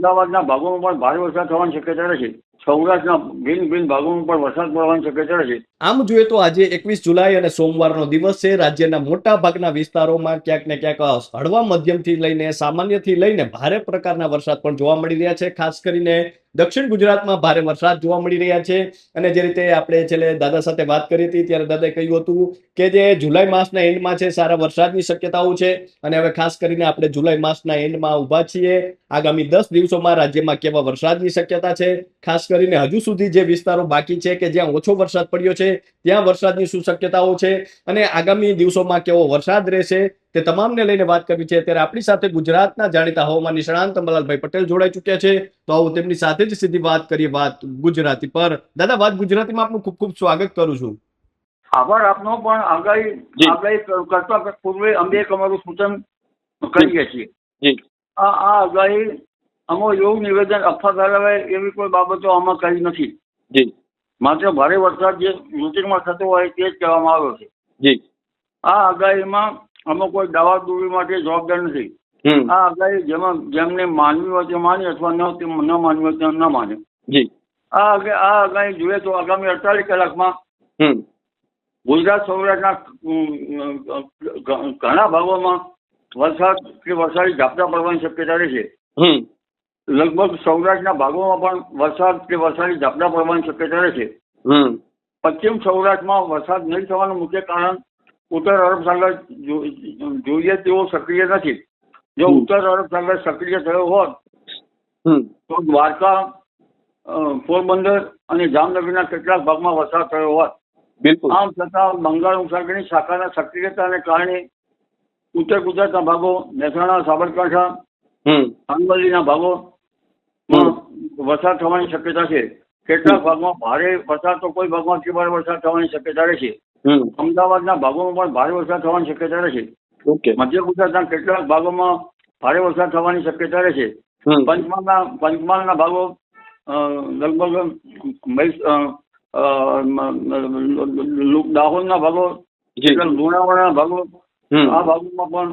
અમદાવાદના ભાગોમાં પણ ભારે વરસાદ થવાની શક્યતા રહેશે. સૌરાષ્ટ્રના ભિન્ન ભિન્ન ભાગોમાં પણ વરસાદ પડવાની શક્યતા રહેશે. આમ જોઈએ તો આજે 21 જુલાઈ અને સોમવારનો દિવસ છે. રાજ્યના મોટા ભાગના વિસ્તારોમાં ક્યાંક ને ક્યાંક હળવા મધ્યમથી લઈને સામાન્યથી લઈને ભારે પ્રકારના વરસાદ પણ જોવા મળી રહ્યા છે. ખાસ કરીને દક્ષિણ ગુજરાતમાં ભારે વરસાદ જોવા મળી રહ્યા છે. અને જે રીતે આપણે છેલ્લે દાદા સાથે વાત કરી હતી ત્યારે દાદાએ કહ્યું હતું કે જે જુલાઈ માસના એન્ડમાં છે સારા વરસાદની શક્યતાઓ છે. અને હવે ખાસ કરીને આપણે જુલાઈ માસના એન્ડમાં ઊભા છીએ. આગામી 10 દિવસોમાં રાજ્યમાં કેવા વરસાદની શક્યતા છે, ખાસ કરીને હજુ સુધી જે વિસ્તારો બાકી છે કે જ્યાં ઓછો વરસાદ પડ્યો છે ત્યાં વરસાદની શું શક્યતાઓ છે અને આગામી દિવસોમાં કેવો વરસાદ રહેશે તે તમામને લઈને વાત કરવી છે. ત્યારે આપણી સાથે ગુજરાતના જાણીતા હવામાન નિષ્ણાંત અંબાલાલભાઈ પટેલ જોડાઈ ચૂક્યા છે. તો આવું તેમની સાથે જ સીધી વાત કરીએ વાત ગુજરાતી પર. દાદા, વાત ગુજરાતીમાં આપનું ખૂબ ખૂબ સ્વાગત કરું છું. આભાર આપનો. પણ આગાહી કરતા પૂર્વે અમે એક અમારું સૂચન કરીએ છીએ. આ આગાહી આમાં એવું નિવેદન અફવા ફેલાવે એવી કોઈ બાબતો આમાં કરી નથી. માત્ર ભારે વરસાદ જે રૂટીનમાં થતો હોય તે જ કહેવામાં આવ્યો છે. આ આગાહીમાં અમે કોઈ દાવા દૂરી માટે જવાબદાર નથી. આ આગાહી જેમને માનવી હોય તે માને અથવા ન માનવી હોય તે ન માને. આ આગાહી જોઈએ તો આગામી 48 કલાકમાં ગુજરાત સૌરાષ્ટ્રના ઘણા ભાગોમાં વરસાદ કે વરસાદી ઝાપટા પડવાની શક્યતા રહેશે. લગભગ સૌરાષ્ટ્રના ભાગોમાં પણ વરસાદ કે વરસાદી ઝાપટા પડવાની શક્યતા રહેશે. પશ્ચિમ સૌરાષ્ટ્રમાં વરસાદ નહીં થવાનું મુખ્ય કારણ ઉત્તર અરબ સાગર જોઈએ તેવો સક્રિય નથી. જો ઉત્તર અરબ સાગર સક્રિય થયો હોત તો દ્વારકા, પોરબંદર અને જામનગરના કેટલાક ભાગમાં વરસાદ થયો હોત. આમ છતાં બંગાળ ઉપસાગરની શાખાના સક્રિયતાને કારણે ઉત્તર ગુજરાતના ભાગો, મહેસાણા, સાબરકાંઠા, અરવલ્લીના ભાગોમાં વરસાદ થવાની શક્યતા છે. કેટલાક ભાગમાં ભારે વરસાદ તો કોઈ ભાગમાં ભારે વરસાદ થવાની શક્યતા રહેશે. અમદાવાદના ભાગોમાં પણ ભારે વરસાદ થવાની શક્યતા રહેશે. મધ્ય ગુજરાતના કેટલાક ભાગોમાં ભારે વરસાદ થવાની શક્યતા રહેશે. પંચમહાલના ભાગો લગભગ દાહોદના ભાગો, લુણાવાડાના ભાગો, આ ભાગોમાં પણ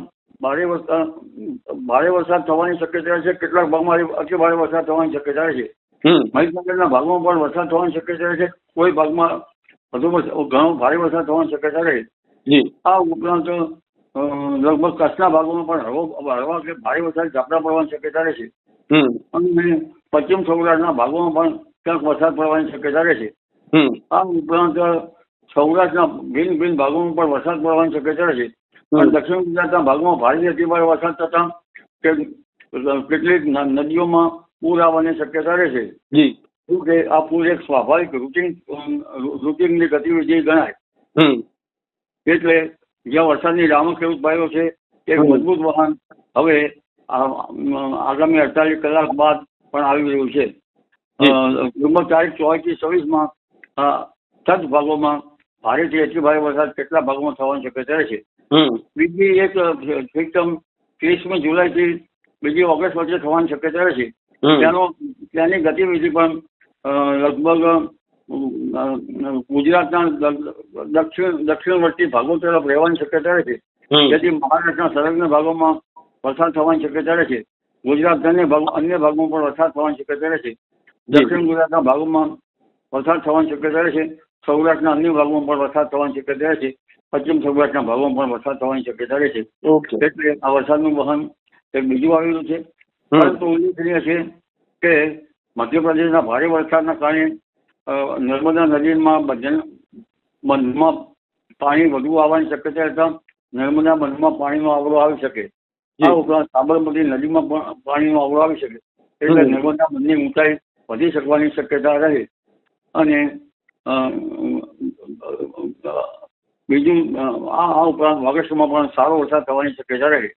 ભારે વરસાદ થવાની શક્યતા રહેશે. કેટલાક ભાગમાં અતિ ભારે વરસાદ થવાની શક્યતા રહેશે. મહીસાગરના ભાગોમાં પણ વરસાદ થવાની શક્યતા રહેશે. કોઈ ભાગમાં ઘણો ભારે વરસાદ થવાની શક્યતા રહે. આ ઉપરાંત લગભગ કચ્છના ભાગોમાં પણ હળવા કે ભારે વરસાદ ઝાપટા પડવાની શક્યતા રહેશે. અને પશ્ચિમ સૌરાષ્ટ્રના ભાગોમાં પણ ક્યાંક વરસાદ પડવાની શક્યતા રહેશે. આ ઉપરાંત સૌરાષ્ટ્રના ભિન્ન ભિન્ન ભાગોમાં પણ વરસાદ પડવાની શક્યતા રહેશે. અને દક્ષિણ ગુજરાતના ભાગમાં ભારે અતિભારે વરસાદ થતા કેટલીક નદીઓમાં પૂર આવવાની શક્યતા રહેશે. શું કે આ પૂર એક સ્વાભાવિક રૂટીનની ગતિવિધિ ગણાય. એટલે જ્યાં વરસાદની રામક એવું પાયો છે એક મજબૂત વહાણ હવે આગામી 48 કલાક બાદ પણ આવી રહ્યું છે. લગભગ તારીખ 24 થી 26માં કચ્છ ભાગોમાં ભારેથી અતિ ભારે વરસાદ કેટલા ભાગોમાં થવાની શક્યતા રહેશે. બીજી એક સિસ્ટમ 30મી જુલાઈથી 2 ઓગસ્ટ વચ્ચે થવાની શક્યતા રહેશે. ત્યાંની ગતિવિધિ પણ લગભગ ગુજરાતના દક્ષિણવર્તી ભાગો તરફ રહેવાની શક્યતા રહેશે. જેથી મહારાષ્ટ્રના સંલગ્ન ભાગોમાં વરસાદ થવાની શક્યતા રહેશે. ગુજરાતના અન્ય ભાગોમાં પણ વરસાદ થવાની શક્યતા રહેશે. દક્ષિણ ગુજરાતના ભાગોમાં વરસાદ થવાની શક્યતા રહેશે. સૌરાષ્ટ્રના અન્ય ભાગોમાં પણ વરસાદ થવાની શક્યતા રહેશે. પશ્ચિમ સૌરાષ્ટ્રના ભાગોમાં પણ વરસાદ થવાની શક્યતા રહેશે. એટલે આ વરસાદનું વહન એક બીજું આવેલું છે. પરંતુ ઉલ્લેખનીય છે કે મધ્યપ્રદેશના ભારે વરસાદના કારણે નર્મદા નદીમાં બંધમાં પાણી વધુ આવવાની શક્યતા રહેતા નર્મદા બંધમાં પાણીનો આવરો આવી શકે. આ ઉપરાંત સાબરમતી નદીમાં પણ પાણીનો આવરો આવી શકે. એટલે નર્મદા બંધની ઊંચાઈ વધી શકવાની શક્યતા રહે. અને બીજું આ ઉપરાંત ઓગસ્ટમાં પણ સારો વરસાદ થવાની શક્યતા રહે.